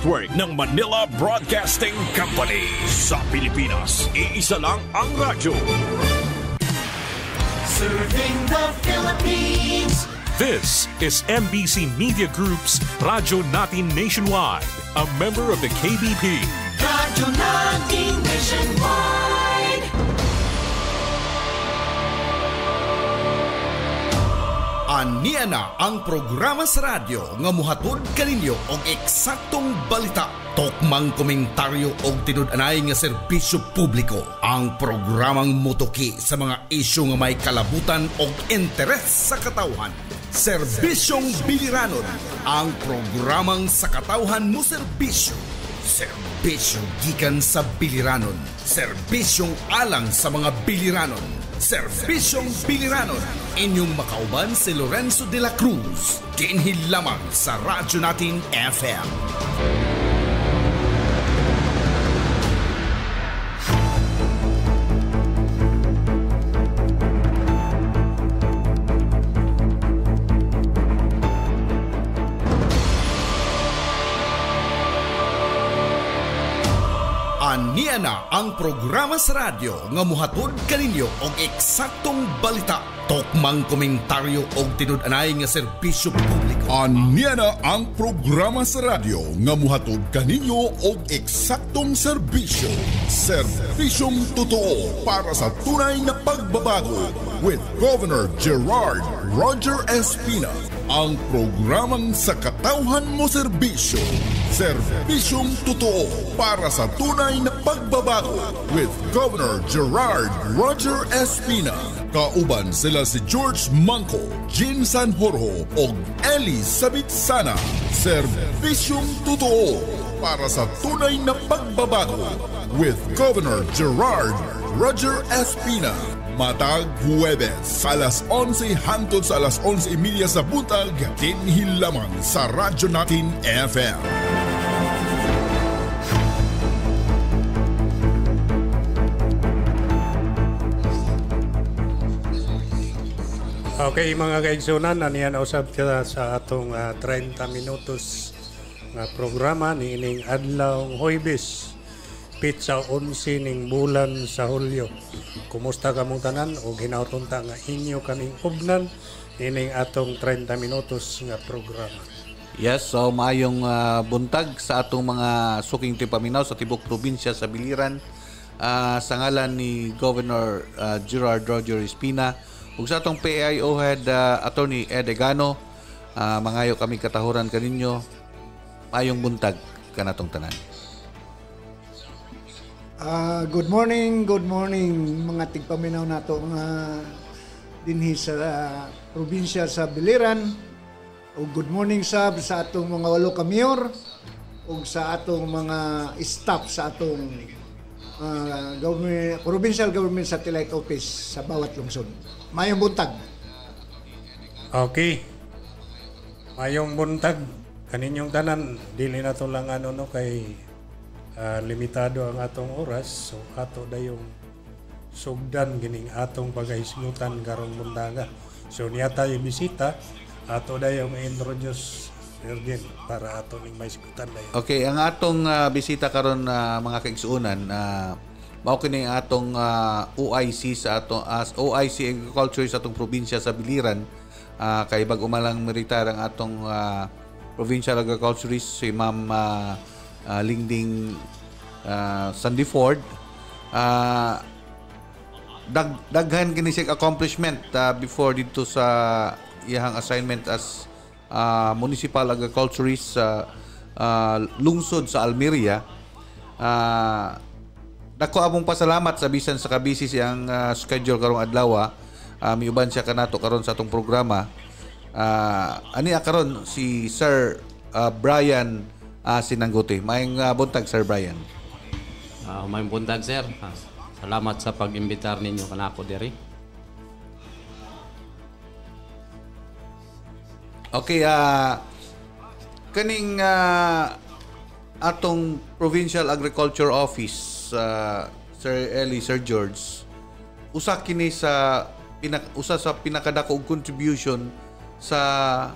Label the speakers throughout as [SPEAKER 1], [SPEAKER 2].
[SPEAKER 1] Network ng Manila Broadcasting Company. Sa Pilipinas, iisa lang ang radyo.
[SPEAKER 2] Serving the Philippines.
[SPEAKER 1] This is MBC Media Group's Radyo Natin Nationwide, a member of the KBP.
[SPEAKER 2] Radyo Natin Nationwide.
[SPEAKER 3] Aniya na ang programa sa radyo nga muhatod kaninyo og eksaktong balita, tokmang komentaryo og tinud-anay nga serbisyo publiko. Ang programang motoki sa mga isyu nga may kalabutan og interes sa katawhan. Serbisyong Biliranon, ang programang sa katawhan mo serbisyo. Serbisyo gikan sa Biliranon. Serbisyong alang sa mga Biliranon. Serbisyong Biliranon. Inyong makauban si Lorenzo de la Cruz. Kinhil lamang sa Radyo Natin FM. Aniya na ang programa sa radyo nga muhatod kaninyo og eksaktong balita, tokmang komentaryo og tinud-anay nga serbisyo publiko.
[SPEAKER 4] Aniya na ang programa sa radyo nga muhatod kaninyo og eksaktong serbisyo. Serbisyong totoo para sa tunay na pagbabago with Governor Gerard Roger Espina. Ang programang sa katawhan mo serbisyo. Serbisyong totoo para sa tunay na pagbabago with Governor Gerard Roger Espina. Kauban sila si George Manco, Jean Sanjorjo o Eli Sabitsana. Serbisyong totoo para sa tunay na pagbabago with Governor Gerard Roger Espina. Matag Huwebes, alas 11 hangtod sa alas 11:30 sa buntag, kinhil lamang sa Radyo Natin FM.
[SPEAKER 5] Okay mga kaigsunan, aniyan usab kita sa atong 30 minutos nga programa ni ining adlaw Huwebes. Pizza 11 ning bulan sa Hulyo. Kumusta kamong tanan o ginautunta nga inyo kaning ubnan ining atong 30 minutos nga programa.
[SPEAKER 6] Yes, so maayong buntag sa atong mga suking tipaminaw sa tibok probinsya sa Biliran, sa ngalan ni Governor Gerard Roger Espina ug sa atong PAIO head Attorney Ed Egano. Mangayo kami katahuran kaninyo. Maayong buntag kanatong tanan.
[SPEAKER 7] Good morning mga tigpaminaw nato nga dinhi sa probinsya sa Biliran. O good morning sa atong mga walo ka mayor o sa atong mga staff sa atong provincial government satellite office sa bawat lungsod. Mayong buntag.
[SPEAKER 5] Okay. Mayong buntag kaninyong tanan, dili na to lang kay limitado ang atong oras, so ato dayong sugdan gining atong pagahismutan karong buntaga. So niya tayo bisita, ato dayong introduce Ergen para ato ning maiskutan dayon.
[SPEAKER 6] Okay, ang atong bisita karon mga kaigsuunan, mao kini atong OIC sa atong OIC Agriculture sa atong probinsya sa Biliran. Kay bag umalang retire ang atong provincial agriculturist si Ma'am Lingding Sandy Ford. Daghan kini siya accomplishment before dito sa iyang assignment as municipal agriculturist sa lungsod sa Almeria. Dako among pasalamat sa bisan sa kabisi siyang schedule karong adlaw. Miuban siya kanato karon sa atong programa. Ani karon si Sir Brian Sinanggote. Maayong buntag, Sir Brian.
[SPEAKER 8] Maayong buntag, sir. Salamat sa pag-imbitar ninyo kanako diri.
[SPEAKER 6] Okay, kaning atong Provincial Agriculture Office, Sir Eli, Sir George, usa kini sa pinakadako og contribution sa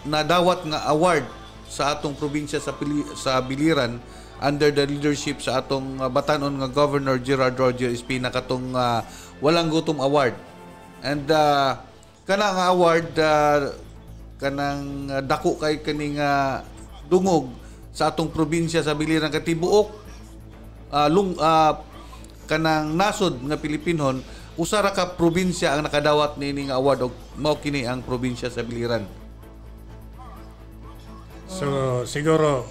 [SPEAKER 6] nadawat nga award sa atong probinsya sa Biliran under the leadership sa atong batanon nga Governor Gerard Roger Espina katong Walang Gutom Award. And kanang award kanang dako kay kaning dungog sa atong probinsya sa Biliran katibuok kanang nasod nga Pilipinon, usa ra ka probinsya ang nakadawat niini nga award og mao kini ang probinsya sa Biliran.
[SPEAKER 5] So siguro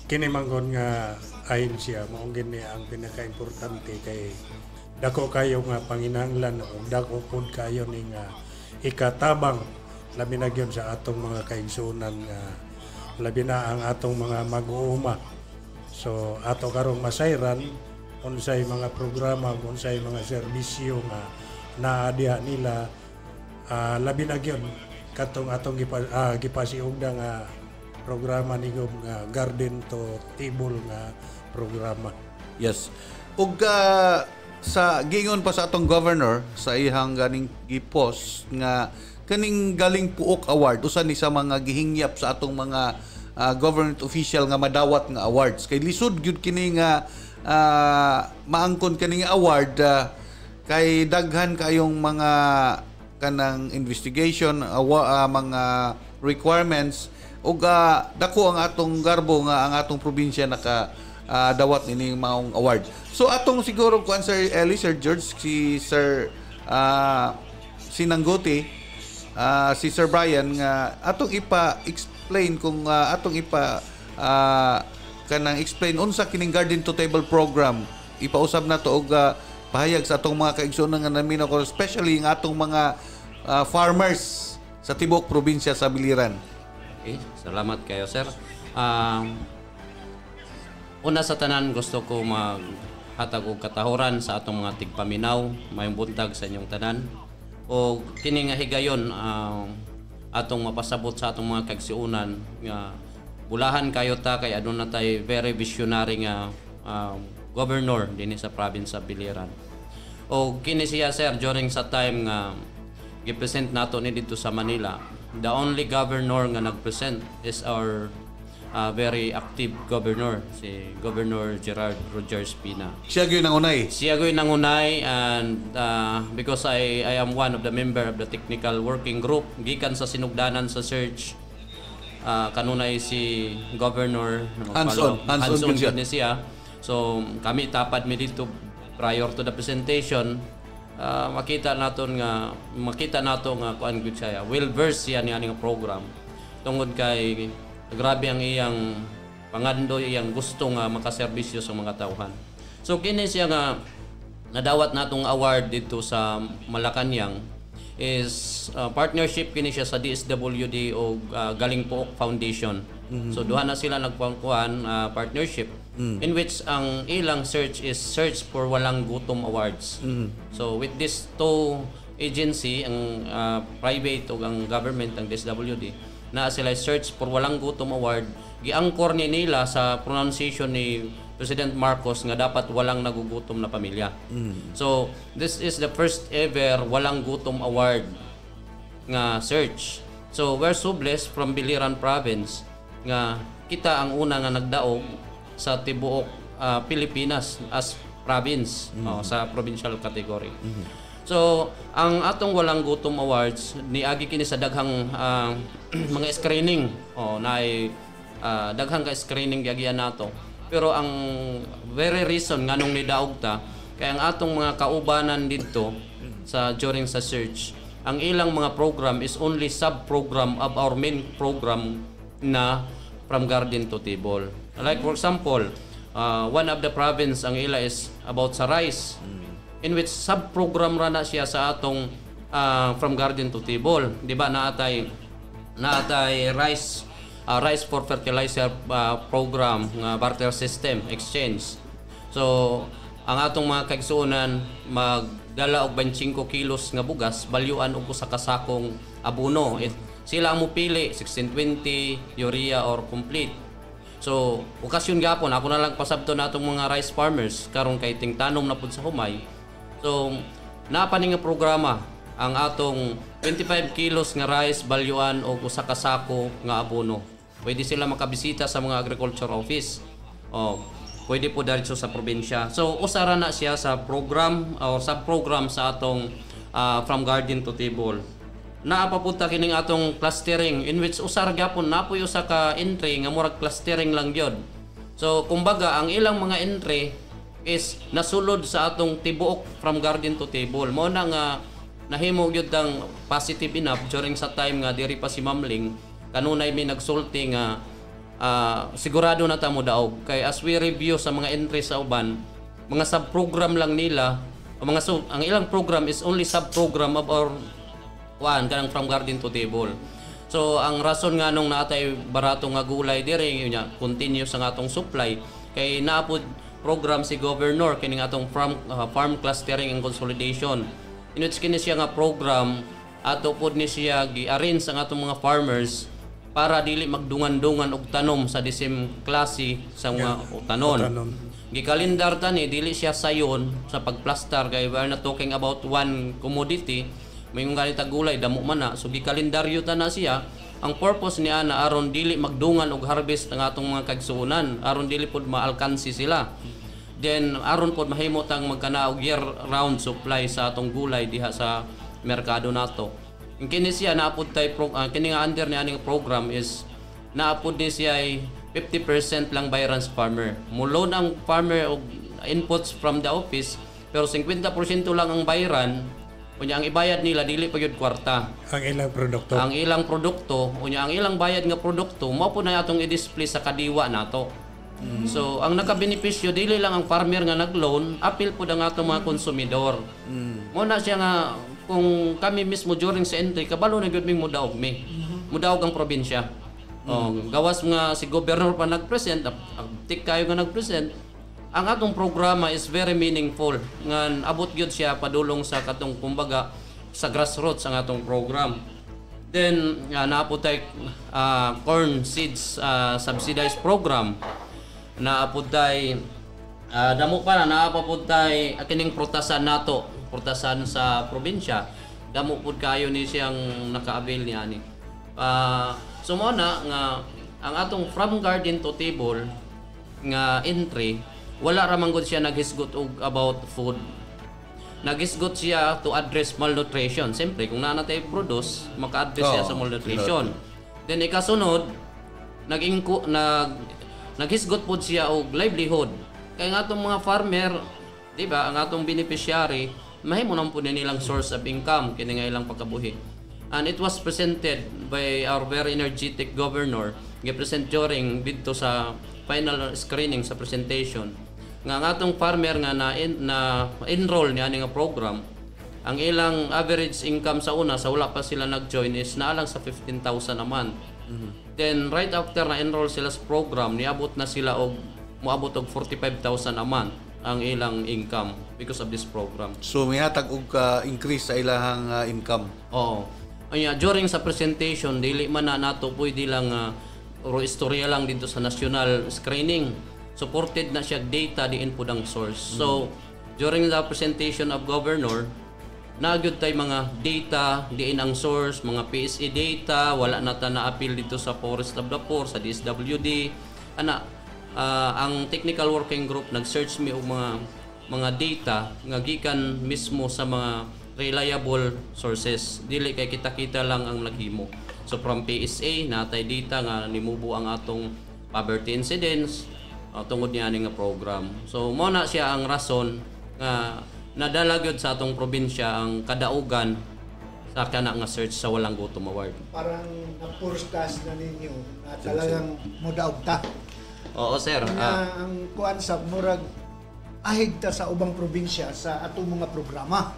[SPEAKER 5] kini manggon nga ayon siya mao gini ang pinaka-importante kay dako kayo nga panginahanglan o dako pud kayo ning ikatabang labi na gyud sa atong mga kaigsuonan nga labi na ang atong mga mag-uuma. So ato karong masayran unsay mga programa, unsay mga serbisyo nga naa diha nila labi na gyud katong atong gipasiugda nga programa ni nga Garden to Table nga programa.
[SPEAKER 6] Yes. Ug sa gingon pa sa atong governor sa ihang ganing gipost nga kaning galing puok award usa ni sa mga gihingyap sa atong mga government official nga madawat nga awards kay lisod gyud kini nga maangkon kani nga award kay daghan kayong mga kanang investigation mga requirements ug dako ang atong garbo nga ang atong probinsya naka dawat nining maong award. So atong siguro kuan Sir Eli, Sir George, si Sir Sinanggote, si Sir Brian nga atong ipa-explain kung atong kanang explain unsa kining Garden to Table program. Ipausab na to og pahayag sa atong mga kaigsuonan nga naminaw ko, especially ang atong mga farmers sa tibuok probinsya sa Biliran.
[SPEAKER 8] Okay, salamat kayo, sir. Una sa tanan, gusto ko maghatag og katahoran sa atong mga tigpaminaw, mayong buntag sa inyong tanan. O kini nga higayon atong mapasabot sa atong mga kaigsuonan nga bulahan kayo ta kay aduna tay very visionary nga governor dinhi sa province sa Biliran. O kini siya, sir, during sa time nga gi-present nato ni dito sa Manila, the only governor nga nag-present is our very active governor, si Governor Gerard Roger Espina.
[SPEAKER 6] Siya gyud nangunay.
[SPEAKER 8] Siya gyud nangunay, and because I am one of the member of the technical working group gikan sa sinugdanan sa search, kanunay si Governor hands-on gyud ni siya. So kami tapad mi dito prior to the presentation. Makita nato nga kuan gyud siya, well versed siya niya nga program tungod kay grabe ang iyang pangandoy, iyang gusto nga makaserbisyo sa mga tauhan. So kini siya nga nadawat natong award dito sa Malacañang is partnership kini siya sa DSWD o Galing Puok Foundation. So duha na sila nagpangkuhan partnership in which ang ilang search is Search for Walang Gutom Awards. So with this two agency, ang private o ang government, ang DSWD, na sila Search for Walang Gutom Award, giangkor ni nila sa pronunciation ni President Marcos nga dapat walang nagugutom na pamilya. So this is the first ever Walang Gutom Award nga search. So we're so blessed from Biliran Province nga kita ang una nga nagdaog sa tibuok Pilipinas as province sa provincial category. So, ang atong Walang Gutom Awards niagi kini sa daghang mga screening. Daghang ka screening giagian nato. Pero ang very reason nganong nidaog ta kay ang atong mga kaubanan dito during sa search, ang ilang mga program is only sub-program of our main program na From Garden to Table. Like for example, one of the province ang ila is about sa rice, in which sub-program ra na siya sa atong From Garden to Table. Di ba naatay rice for fertilizer program nga barter system exchange. So ang atong mga kaigsuonan magdala og 25 kilos nga bugas balyuan og usa ka sakong abono. Sila ang mupili 1620 urea or complete. So okasyon gapon ako na lang pasabto natong mga rice farmers karon kay tingtanom na pud sa humay. So napa ni nga programa ang atong 25 kilos nga rice balyuan og usa ka sako nga abono. Pwede sila makabisita sa mga agriculture office. Pwede po diretso sa probinsya. So usara na siya sa program or sub-program sa atong From Garden to Table. Naapapunta kining atong clustering in which usar gyapon napoy usa ka entry nga murag clustering lang gyud. So kumbaga ang ilang mga entry is nasulod sa atong tibuok From Garden to Table. Mao na nga nahimo gyud ang positive enough during sa time nga diri pa si Ma'am Ling kanunay may nagsulti nga sigurado na ta mo daog kay as we review sa mga entry sa uban mga sub-program lang nila ang ilang program is only sub-program of our kanang From Garden to Table. So ang rason nga nung natay barato nga gulay diri nya continue sa atong supply kay naapod program si Governor kining atong farm clustering and consolidation. In which kini siya nga program ato pod ni siya gi-arrange ang atong mga farmers para dili magdungan-dungan og tanom sa disim klase sa mga tanon. Gikalendar tani dili siya sayon sa pagplaster kay we are not talking about one commodity. May ganita gulay damo man na so gikalendaryo ta na siya. Ang purpose niya na aron dili magdungan og harvest ang atong mga kagsuonan, aron dili pod maalkansi sila. Then aron pod mahimo tang magkana og year round supply sa atong gulay diha sa merkado nato. Kini siya naapod tay kini nga under ni aning program is naapod ni siya ay 50% lang bayaran sa farmer. Mulon ang farmer og inputs from the office pero 50% lang ang bayaran. Unya ang ibayad nila dili pa gyud kwarta.
[SPEAKER 5] Ang ilang produkto.
[SPEAKER 8] Ang ilang produkto, unya ang ilang bayad nga produkto mao po na atong i-display sa kadiwa nato. So ang nakabenepisyo dili lang ang farmer nga nag-loan, apil pud ang atong mga konsumidor. Mo na siya nga kung kami mismo during sa entry kabalo na gyud ming mudaog mi. Mudaog ang probinsya. Gawas nga si governor pa nag-present, tik kayo nga nag-present. Ang atong programa is very meaningful nga abot gyud siya padulong sa katong kumbaga sa grassroots ang atong program. Then naapod tay corn seeds subsidized program. Naapod tay damo pa na naapod tay kining prutasan nato, prutasan sa probinsya. Damo pud kayo ni siyang naka-avail ni ani. So mo na nga ang atong From Garden to Table nga entry wala ra man gud siya naghisgot og about food. Naghisgot siya to address malnutrition. Siyempre kung naa natay produce, maka-address siya sa malnutrition. Then ikasunod, naghisgot pod siya og livelihood. Kay nga atong mga farmer, di ba, ang atong beneficiary, mahimo nang po nilang source of income kini nga ilang pagkabuhi. And it was presented by our very energetic governor, gi-present during dito sa final screening sa presentation. Nga atong farmer nga na-enroll niya nga program, ang ilang average income sa una sa wala pa sila nag-join is naalang sa 15,000 a month. Then right after na-enroll sila sa program, niabot na sila og moabot og 45,000 a month ang ilang income because of this program.
[SPEAKER 6] So may hatag og increase sa ilang income.
[SPEAKER 8] Oo. During sa presentation dili man na nato pwede lang istorya lang dito sa national screening. Supported na siya data diin po ang source. So during the presentation of governor, nagyud tay mga data diin ang source, mga PSE data, wala na ta na-appeal dito sa Forest of the Poor, sa DSWD. Ang technical working group nag-search mi og mga data nga gikan mismo sa mga reliable sources. Dili kay kita-kita lang ang naghimo. So from PSA natay data nga nimubo ang atong poverty incidence tungod niya nga program. So mo na siya ang rason nga nadala gyud sa atong probinsya ang kadaugan sa kana nga search sa Walang Gutom Award.
[SPEAKER 7] Parang na-forecast na ninyo na talagang mudaog ta.
[SPEAKER 8] Oo sir.
[SPEAKER 7] Ang kuan sa murag ahig ta sa ubang probinsya sa atong mga programa.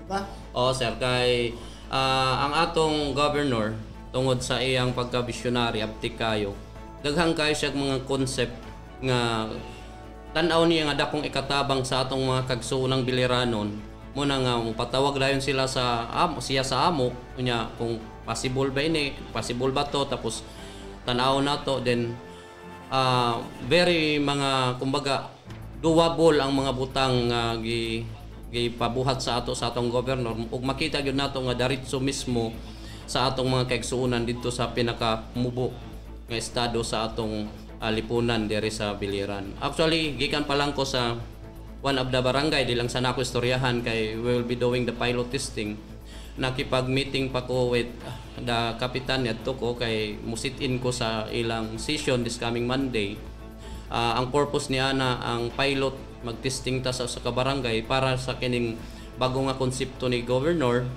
[SPEAKER 7] Diba?
[SPEAKER 8] Oo sir, kay ang atong governor tungod sa iyang pagka-visionary abtik kayo, daghang kayo siya mga concept nga tan-aw niya nga dakong ikatabang sa atong mga kagsuonang biliranon. Muna nga patawag dayon sila sa siya sa amo unya kung possible ba to, tapos tan-aw nato, then very mga kumbaga doable ang mga butang nga gipabuhat sa atong governor ug makita gyud nato nga diretso mismo sa atong mga kaigsuonan dito sa pinaka mubo nga estado sa atong lipunan diri sa Biliran. Actually, gikan pa lang ko sa one of the barangay, di lang sana ako istoryahan kay we will be doing the pilot testing. Nakipag-meeting pa ko with the kapitan ngadto ko kay musit-in ko sa ilang session this coming Monday. Ang purpose niya na ang pilot mag-testing ta sa kabarangay para sa kining bago nga konsepto ni Governor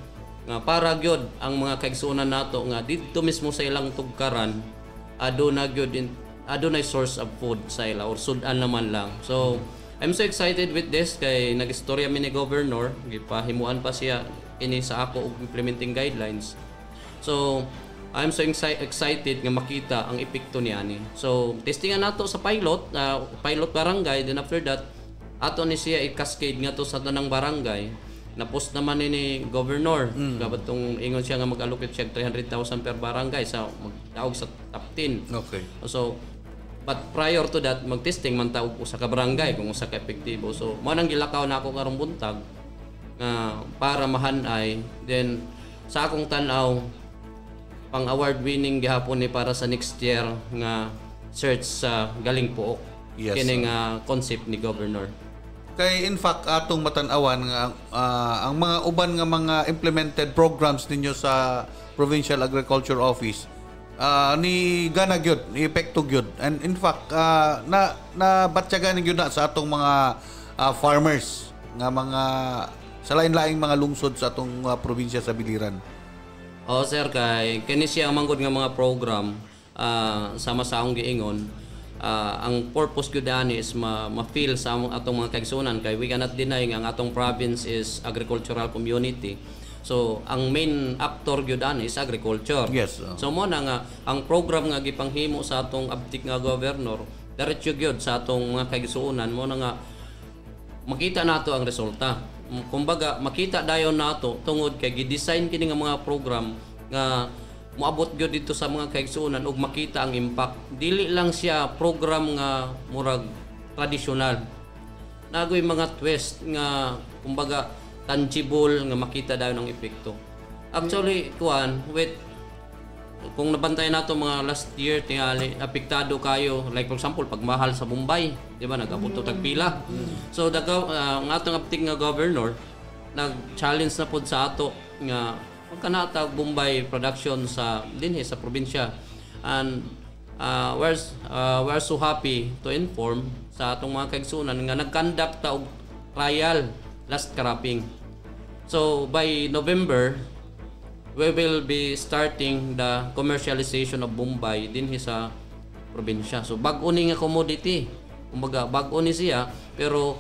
[SPEAKER 8] nga para gyud ang mga kaigsunan nato nga dito mismo sa ilang tugkaran aduna gyud adunay source of food sa ila or sudan naman lang. So I'm so excited with this kay nagistorya mi ni Governor, gipahimuan pa siya ini sa ako og implementing guidelines. So I'm so excited nga makita ang epekto niani. So testingan nato sa pilot barangay, then after that ato ni siya i-cascade nga to sa tanang barangay. Na-post naman ni Governor kabatong ingon siya nga mag-allocate siya 300,000 per barangay sa magdaog sa top 10.
[SPEAKER 6] Okay.
[SPEAKER 8] So but prior to that, mag-testing man taog sa kabarangay kung usa ka epektibo. So, mo nang gilakaw na ako karong buntag para mahanay. Then, sa akong tanaw, pang award winning gihapon ni para sa next year nga search sa Galing Puok.
[SPEAKER 6] Yes,
[SPEAKER 8] Kini nga concept ni Governor.
[SPEAKER 6] Kay in fact atong matan-awan nga ang mga uban nga mga implemented programs ninyo sa Provincial Agriculture Office ni gana gyud, ni epekto gyud. And in fact na batyagan gyud na sa atong mga farmers nga mga sa lain-laing mga lungsod sa atong probinsya sa Biliran.
[SPEAKER 8] Sir, kay kini siya manggod nga mga program sama sa akong giingon. Ang purpose gyud ani is ma-feel sa atong mga kaigsunan kay we cannot deny nga ang atong province is agricultural community. So ang main actor gyud ani is agriculture.
[SPEAKER 6] Yes.
[SPEAKER 8] So mo na nga ang program nga gipanghimo sa atong abtik nga governor diretso gyud sa atong mga kaigsuonan mo na nga makita nato ang resulta. Kumbaga makita dayon nato tungod kay gi-design kini nga mga program nga moabot gyud dito sa mga kaigsuonan ug makita ang impact. Dili lang siya program nga murag tradisyonal. Nagoy mga twist nga kumbaga tangible nga makita dayon ang epekto. Actually, kung nabantay nato mga last year tingali apektado kayo like for example pagmahal sa Bombay, di ba nagabuto tagpila. So ang atong abtik nga governor nag-challenge na pud sa ato nga magkanatag Bombay production sa dinhi sa probinsya. And we're so happy to inform sa atong mga kaigsunan nga nag-conduct ta og trial last cropping. So by November, we will be starting the commercialization of Bombay dinhi sa probinsya. So bag-o ni nga commodity. Kumbaga bag-o ni siya pero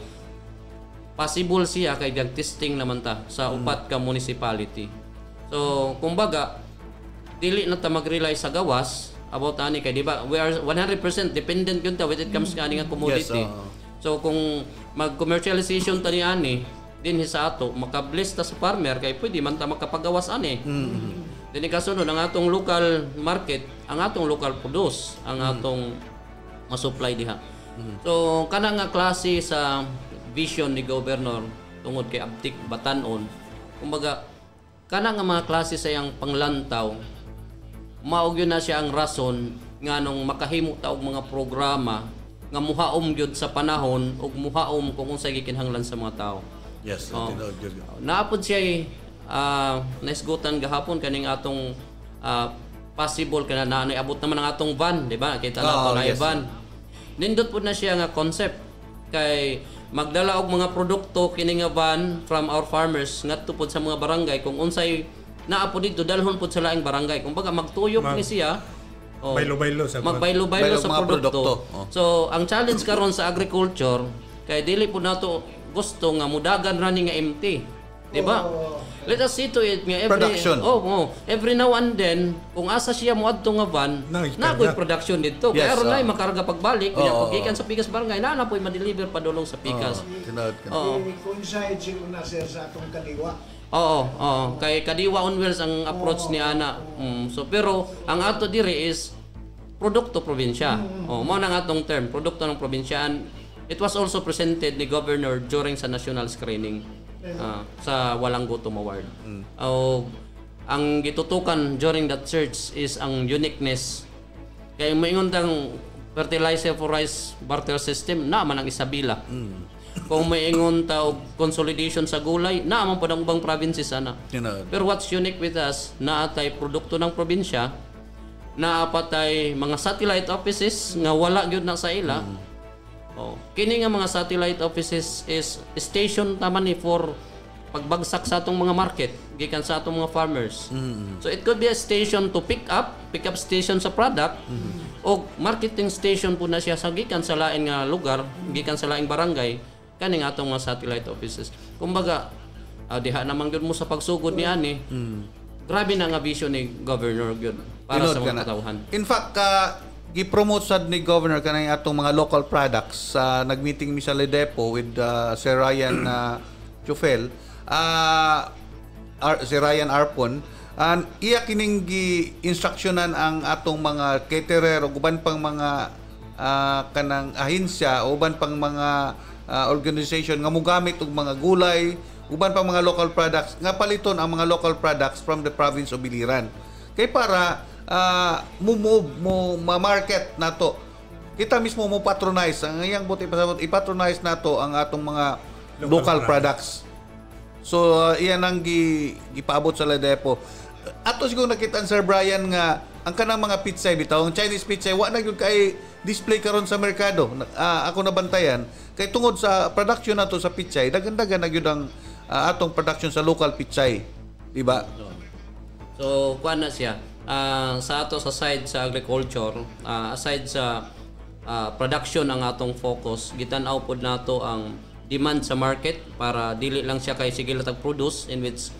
[SPEAKER 8] possible siya kay testing naman ta sa upat ka municipality. So kumbaga dili na ta mag-rely sa gawas about ani kay di ba we are 100% dependent gyud ta when it comes ka ani nga commodity.
[SPEAKER 6] Yes,
[SPEAKER 8] So kung mag-commercialization ta ni ani dinhi sa ato makabless ta sa farmer kay pwede man ta makapagawas ani. Dinhi kasunod ang atong local market, ang atong local produce, ang atong ma-supply diha. So kana nga klase sa vision ni Governor tungod kay abtik batan-on. Kumbaga kana nga mga klase sa iyang panglantaw mao gyud na siya ang rason nga nung makahimo ta og mga programa nga muhaom gyud sa panahon ug muhaom kung unsay gikinahanglan sa mga tao.
[SPEAKER 6] Yes,
[SPEAKER 8] Naapod siya naisgutan gahapon kaning atong possible kana na abot naman ang atong van, di ba? Kita na yes, van. Nindot pud na siya nga concept kay magdala og mga produkto kini nga van from our farmers ngadto pud sa mga barangay kung unsay naa pud dito dalhon pud sa laing barangay. Kumbaga magtuyok ni siya
[SPEAKER 5] baylo-baylo sa
[SPEAKER 8] magbaylo sa produkto. So ang challenge karon sa agriculture kay dili pud nato gusto nga mudagan running nga empty. Di ba? Let us see to it nga every
[SPEAKER 6] production.
[SPEAKER 8] Every now and then kung asa siya moadto nga van nakoy production dito. Kaya aron nay makarga pagbalik kunya pagikan sa Pikas barangay na poy ma-deliver padulong sa Pikas.
[SPEAKER 7] Coincide siguro na sir sa atong kaliwa.
[SPEAKER 8] Kay Kadiwa on Wheels ang approach ni ana. So pero ang ato diri is produkto probinsya. Mao nang atong term, produkto ng probinsya. It was also presented ni Governor during sa national screening sa Walang Gutom Award. Ang gitutukan during that search is ang uniqueness Kaya maingon tang fertilizer for rice barter system na man ang Isabela. Kung maingon ta og consolidation sa gulay, na man pud ang ubang provinces ana. Pero what's unique with us, na atay produkto ng probinsya, na apatay mga satellite offices nga wala gyud na sa ila. Kini nga mga satellite offices is station taman ni for pagbagsak sa atong mga market gikan sa atong mga farmers. So it could be a station to pick up station sa product o marketing station po na siya sa gikan sa lain nga lugar, gikan sa laing barangay kani nga atong mga satellite offices. Kumbaga diha naman gyud mo sa pagsugod ni ani. Grabe na nga vision ni Governor gyud para sa mga katawhan.
[SPEAKER 6] In fact, gi-promote sad ni Governor kanang atong mga local products. Nag-meeting mi sa Ledepo with Sir Ryan Chufel. Si Ryan Arpon, iya kining gi-instructionan ang atong mga caterer o uban pang mga kanang ahensya o uban pang mga organization nga mogamit og mga gulay, uban pang mga local products nga paliton ang mga local products from the province of Biliran. Kay para ma-market nato. Kita mismo mo patronize ang iyang buti pasabot i-patronize nato ang atong mga local products. So, iyan ang gipaabot sa Ledepo. Ato siguro nakita Sir Brian nga ang kanang mga pitsay bitaw, ang Chinese pitsay wa na gyud kay display karon sa merkado. Ako nabantayan kay tungod sa production nato sa pitsay, dagan-dagan na gyud ang atong production sa local pitsay, di ba?
[SPEAKER 8] So, kuan na siya. Sa ato sa side sa agriculture, aside sa production ang atong focus, gitan-aw pod nato ang demand sa market para dili lang siya kay sige latag produce, in which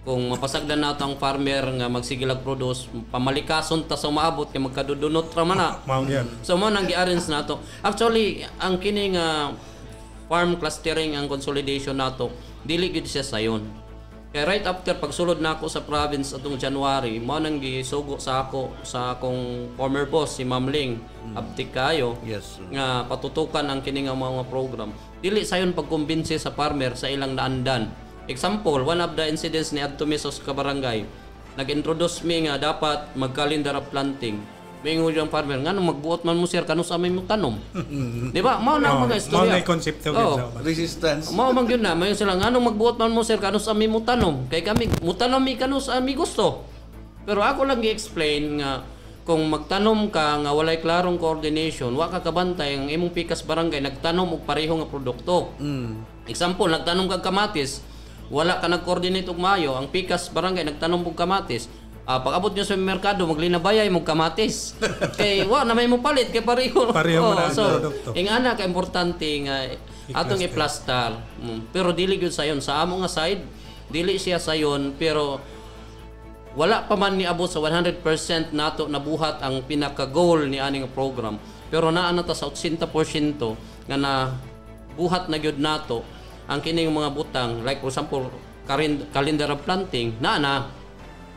[SPEAKER 8] kung mapasagdan nato ang farmer nga magsige lag produce, pamalikason ta sa maabot kay magkadudunot ra man na. So mo nang gi-arrange nato. Actually, ang kining farm clustering ang consolidation nato, dili gid siya sayon. Kaya right after pagsulod na ako sa province atong January, mo nang gisugo sa akong former boss si Ma'am Ling Abtik kayo nga patutukan ang kining mga program. Dili sayon pagkumbinsi sa farmer sa ilang naandan. Example, one of the incidents ni adto misos ka barangay, nag-introduce mi nga dapat mag-calendar of planting. Mingon yung farmer, nga nung magbuot man mo sir, kanus amay mo tanom. Di ba? Mao na mga istorya.
[SPEAKER 5] Mao na konsepto
[SPEAKER 6] resistance.
[SPEAKER 8] Mao man gyud na, mayon sila nga nung magbuot man mo sir, kanus amay mo tanom. Kay kami mutanom mi kanus ami gusto. Pero ako lang gi-explain nga kung magtanom ka nga walay klarong coordination, wa ka kabantay ang imong pikas barangay nagtanom og pareho nga produkto. Example, nagtanom kag kamatis, wala ka nag-coordinate og maayo, ang pikas barangay nagtanom og kamatis. Pag-abot nyo sa merkado, maglinabayay mong kamatis. Kay, na may mo palit, kay pareho. So, ingana ka importante nga atong i-plaster. Pero dili gyud sayon sa amo nga side, dili siya sayon, pero wala pa man ni abot sa 100% nato nabuhat ang pinaka-goal ni aning program. Pero naa na ta sa 80% nga na buhat na gyud nato ang kining mga butang, like for example, calendar of planting, na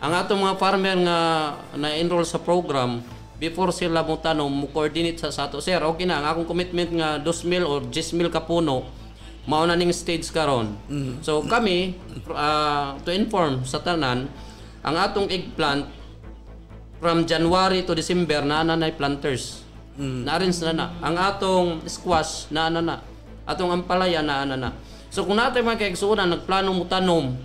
[SPEAKER 8] ang atong mga farmer nga na-enroll sa program, before sila mo tanom, mo coordinate sa ato. Sir, okay na, ang akong commitment nga 2,000 or 10,000 ka puno, mauna ning stage karon. So kami, to inform sa tanan, ang atong eggplant, from January to December, na planters. Na-arrange na. Ang atong squash, na. Atong ampalaya, na. So kung natin mga kaigsuunan, nagplano mo tanom,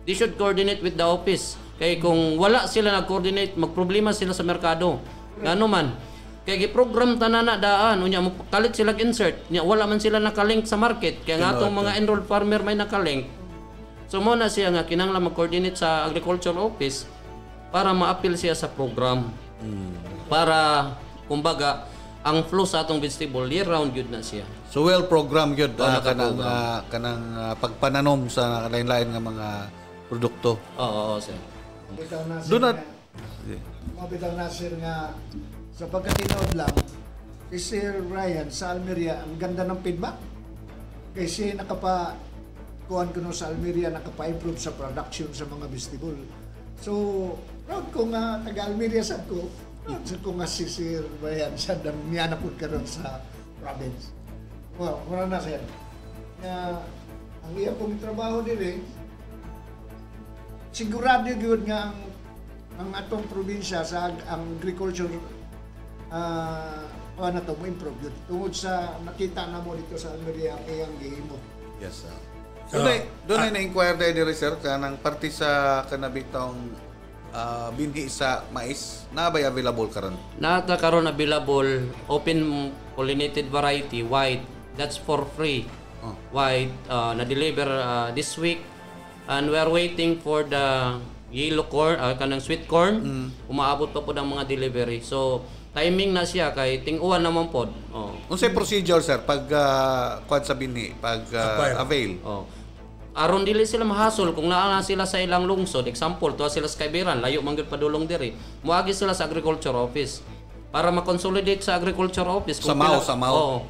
[SPEAKER 8] they should coordinate with the office. Kaya kung wala sila nag-coordinate, magproblema sila sa merkado. Ano man. Kaya gi-program tanana daan, unya mo kalit sila insert. Wala man sila nakalink sa market. Kaya nga itong mga enrolled farmer may nakalink. So mo na siya nga kinanglan mag-coordinate sa agriculture office para ma-appeal siya sa program. Para, kumbaga, ang flow sa atong vegetable year-round yun na siya.
[SPEAKER 6] So well-programmed yun kanang pagpananom sa lain-lain nga mga produkto.
[SPEAKER 8] Oo, sir.
[SPEAKER 7] Mabitaw na sir nga sa pagkatinood lang kay Sir Ryan sa Almeria, ang ganda ng feedback kasi kuhan ko no sa Almeria, nakapa-improve sa production sa mga vegetable. So proud ko nga taga-Almeria sad ko, proud ko nga si Sir Ryan sa mianapod karon sa province. Wala na sir nga ang iya pong trabaho dire, sigurado yun nga ang atong probinsya sa ang agriculture na to mo improve yun. Tungod sa nakita na mo dito sa Almeria ang iyang gihimo.
[SPEAKER 6] Yes, sir. Doon ay na-inquire din ni sir kanang parte sa kanabitong binhi sa mais na ba available karon?
[SPEAKER 8] Nata karon available open pollinated variety white. That's for free. White na-deliver this week and we are waiting for the yellow corn, kanang sweet corn. Umaabot pa po ng mga delivery. So timing na siya kay ting-uwan naman pod.
[SPEAKER 6] Unsay procedure sir pag kuan sa binhi pag avail?
[SPEAKER 8] Aron dili sila mahasol kung naa sila sa ilang lungsod. Example, tuwa sila sa Kaibiran, layo man gyud padulong diri. Muagi sila sa Agriculture Office para ma-consolidate sa Agriculture Office kung
[SPEAKER 6] sa Mao.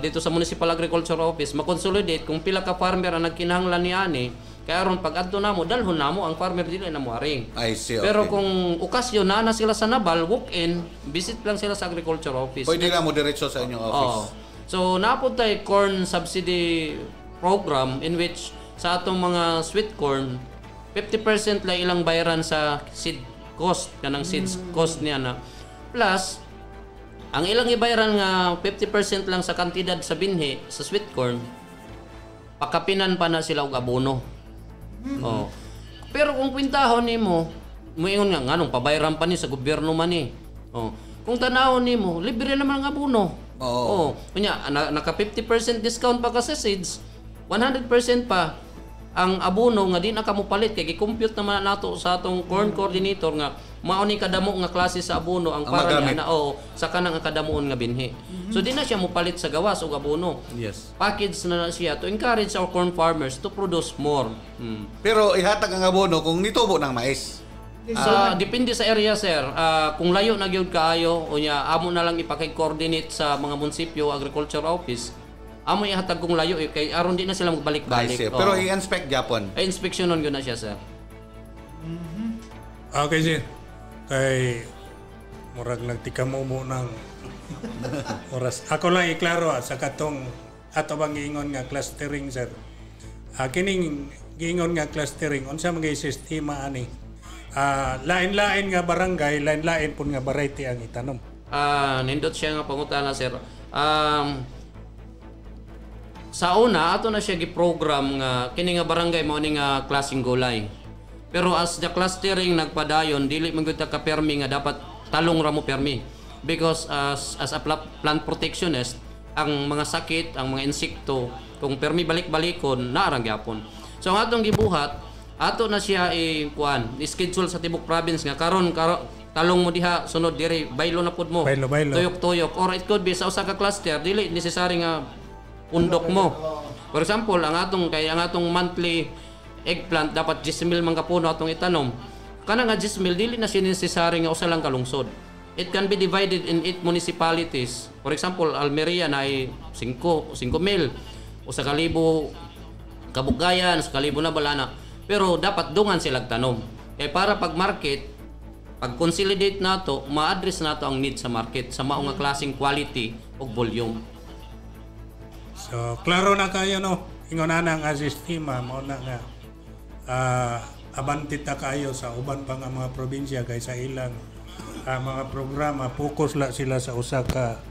[SPEAKER 8] Dito sa Municipal Agriculture Office, ma-consolidate kung pila ka farmer ang nagkinahanglan niani. Kaya aron pag adto namo dalhon namo ang farmer dili na muaring.
[SPEAKER 6] I see, okay.
[SPEAKER 8] Pero kung okasyon na sila sa Nabal, walk-in, visit lang sila sa Agriculture Office.
[SPEAKER 6] Pwede na mo diretso sa inyong office.
[SPEAKER 8] So napod tay corn subsidy program in which sa atong mga sweet corn 50% lang ilang bayaran sa seed cost kanang seeds cost niya na plus ang ilang ibayaran nga 50% lang sa kantidad sa binhi sa sweet corn pakapinan pa na sila og abono. Pero kung kwintahon nimo moingon nga nganong pabayaran pa ni sa gobyerno man ni. Kung tanawon nimo libre naman ang abono. Kunya naka 50% discount pa ka sa seeds 100% pa ang abono nga di na kamo palit kay gi-compute naman nato sa atong corn coordinator nga mao ni kadamo nga klase sa abono ang para niya na sa kanang kadamuon nga binhi. So di na siya mo palit sa gawas og abono.
[SPEAKER 6] Yes.
[SPEAKER 8] Package na siya to encourage our corn farmers to produce more.
[SPEAKER 6] Pero ihatag ang abono kung nitubo ng mais.
[SPEAKER 8] Depende sa area sir. Kung layo na gyud kaayo unya amo na lang ipaki-coordinate sa mga munisipyo agriculture office. Amo ihatag kung layo kay aron di na sila magbalik-balik.
[SPEAKER 6] Pero i-inspect Japon.
[SPEAKER 8] I-inspectionon gyud na siya sir.
[SPEAKER 5] Okay sir. Kay murag nagtikamo mo ng oras. Ako lang iklaro sa katong ato bang giingon nga clustering sir. Kining giingon nga clustering unsa mga sistema ani? Lain-lain nga barangay, lain-lain pun nga variety ang itanom.
[SPEAKER 8] Nindot siya nga pangutana sir. Sa una ato na siya gi-program nga kini nga barangay mao ni nga klaseng gulay. Pero as the clustering nagpadayon dili man gyud ka permi nga dapat talong ra mo permi because as a plant protectionist ang mga sakit, ang mga insekto kung permi balik-balikon naarang gyapon. So ang atong gibuhat ato na siya i-schedule sa tibok province nga karon talong mo diha sunod diri baylo na pud mo.
[SPEAKER 5] Baylo.
[SPEAKER 8] Tuyok-tuyok or it could be sa usa ka cluster dili necessary nga undok mo. For example, ang atong monthly eggplant dapat 10,000 man ka puno atong itanom. Kana nga 10,000 dili na siya necessary nga usa lang ka lungsod. It can be divided in 8 municipalities. For example, Almeria na ay 5,000 usa ka libo Kabugayan, usa ka libo na balana. Pero dapat dungan sila tanom. Para pag market, pag consolidate nato, ma-address nato ang need sa market sa mao nga klaseng quality ug volume.
[SPEAKER 5] So, klaro na kayo no. Ingon na nga sistema mo na nga abanti ta kayo sa uban pa nga mga probinsya kay sa ilang mga programa focus la sila sa usa ka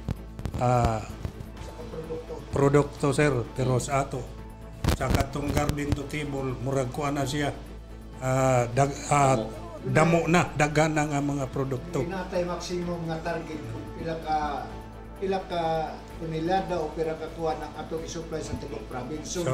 [SPEAKER 5] produkto sir pero sa ato sa katong garden to table murag kuha na siya damo na daghan na nga mga produkto.
[SPEAKER 7] Pinatay maximum nga target kung pila ka tonelada o pira ka kuha ng atong i-supply sa tibok province. So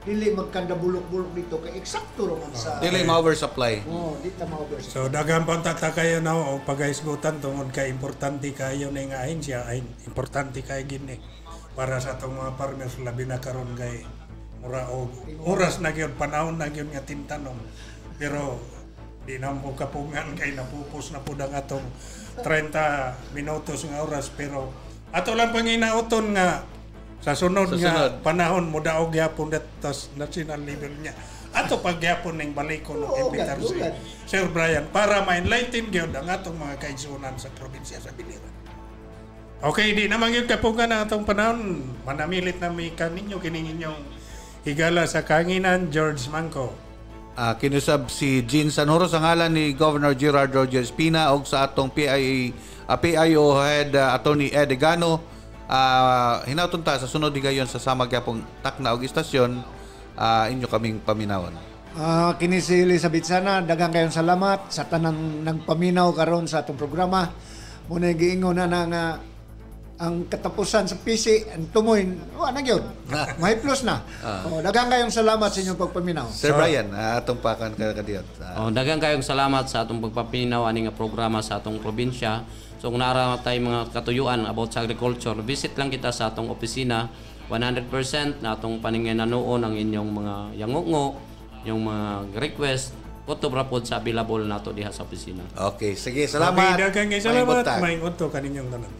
[SPEAKER 7] dili magkanda bulok-bulok dito kay eksakto ra man sa
[SPEAKER 6] dili ma-oversupply.
[SPEAKER 7] Di ta ma-oversupply.
[SPEAKER 5] So daghan pa tata kayo na o pagaisgutan tungod kay importante kayo na nga ahensya ay importante kay gini para sa atong mga farmers labi na karon kay mura og oras na gyud panahon na gyud nga tintanom. Pero di na mo kapungan kay napupos na pud ang atong 30 minutos nga oras pero ato lang panginauton nga sa sunod nga panahon mo daog gyapon tas national level niya. Ato pagyapon ning balikon og imbitar si Sir Brian para ma-enlighten gyud ang atong mga kaigsunan sa probinsya sa Biliran. Okay, di naman gyud kapugan ang atong panahon. Manamilit na mi kaninyo kining inyong higala sa kanginan George Manco.
[SPEAKER 6] kinusab si Jean Sanjuro sa ngalan ni Governor Gerard Roger Espina og sa atong PIO head Attorney Ed Egano. Hinauton ta sa sunod higayon sa sama gyapong takna og istasyon, inyo kaming paminawon.
[SPEAKER 7] Kini si Elizabeth Sana, daghang kayong salamat sa tanang nagpaminaw karon sa atong programa. Muna giingon na nga ang katapusan sa PC ang tumoy na gyud. May plus na. Daghang kayong salamat sa inyong pagpaminaw.
[SPEAKER 6] Sir Brian, atong pakan kadiyot.
[SPEAKER 8] Daghang kayong salamat sa atong pagpaminaw ani nga programa sa atong probinsya. So kung nara tay mga katuyuan about sa agriculture, visit lang kita sa atong opisina. 100% na atong paninginanuon ang inyong mga yangungo, yung mga request, photograph pod sa available nato diha sa opisina.
[SPEAKER 6] Okay, sige, salamat.
[SPEAKER 5] Okay, daghang kayong salamat. Maingon to kaninyong tanan.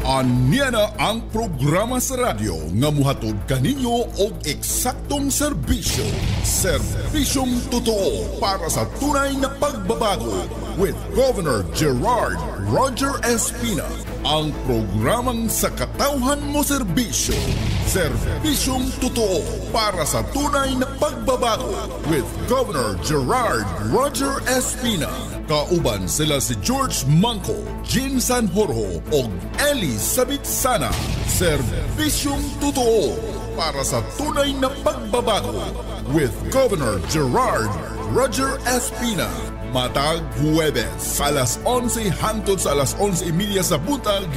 [SPEAKER 4] Anya na ang programa sa radyo nga muhatod kaninyo og eksaktong serbisyo. Serbisyong totoo para sa tunay na pagbabago with Governor Gerard Roger Espina. Ang programang sa katawhan mo serbisyo. Serbisyong totoo para sa tunay na pagbabago with Governor Gerard Roger Espina. Kauban sila si George Manco, Jean Sanjuro o Elizabeth Sana. Serbisyong totoo para sa tunay na pagbabago with Governor Gerard Roger Espina. Matag Huwebes sa alas 11 hangtod sa alas 11:30 sa buntag.